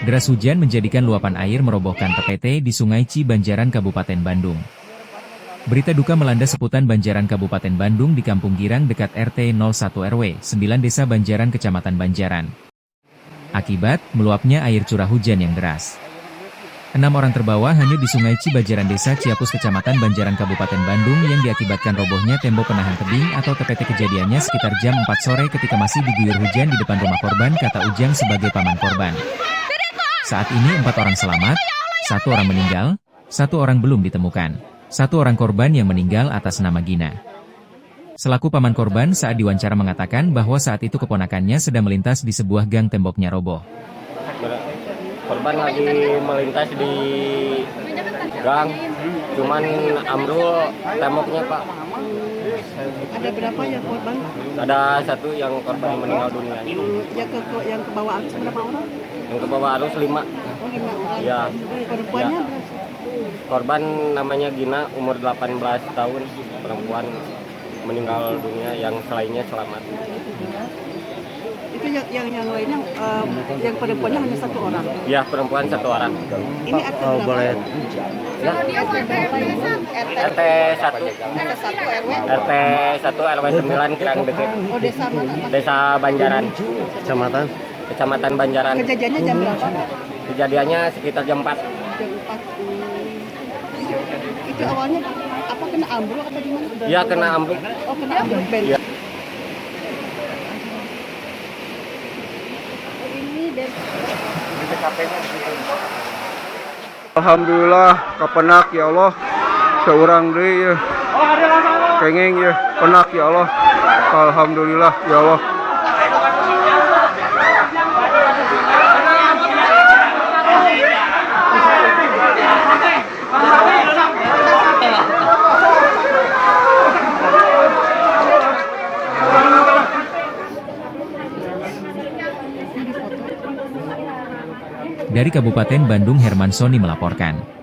Deras hujan menjadikan luapan air merobohkan TPT di Sungai Cibanjaran Kabupaten Bandung. Berita duka melanda seputan Banjaran Kabupaten Bandung di Kampung Girang dekat RT 01 RW 9 Desa Banjaran Kecamatan Banjaran. Akibat meluapnya air curah hujan yang deras. 6 orang terbawa hanyut di Sungai Cibanjaran Desa Ciapus Kecamatan Banjaran Kabupaten Bandung yang diakibatkan robohnya tembok penahan tebing atau TPT. Kejadiannya sekitar jam 4 sore ketika masih diguyur hujan di depan rumah korban, kata Ujang sebagai paman korban. Saat ini 4 orang selamat, 1 orang meninggal, 1 orang belum ditemukan. 1 orang korban yang meninggal atas nama Gina. Selaku paman korban saat diwawancara mengatakan bahwa saat itu keponakannya sedang melintas di sebuah gang, temboknya roboh. Korban lagi melintas di gang, cuman ambrol temboknya, Pak. Ada berapa ya korban? Ada 1 yang korban meninggal dunia. Yang ke bawah arus berapa orang? Yang ke bawah arus 5. Oh, 5 orang. Ya. Perempuannya Ya. berapa? Korban namanya Gina, umur 18 tahun, perempuan, meninggal dunia, yang selainnya selamat. Itu yang lainnya, yang perempuannya hanya 1 orang. Ya, perempuan 1 orang. Ini RT berapa? Boleh. Ya. RT berapa ini? RT 1. RT 1 RW 9 Kirang Deket. Oh, desa mana? Desa Banjaran. Kecamatan Banjaran. Kejadiannya jam berapa? Kejadiannya sekitar jam 4. Jam 4. Itu awalnya apa, kena ambruk atau gimana? Iya, kena ambruk. Oh, kena ambruk band. Ya. Ini band. Alhamdulillah kapenak ya Allah, seorang deui ya. Kengeng ya, penak ya Allah. Alhamdulillah ya Allah. Dari Kabupaten Bandung, Herman Soni melaporkan.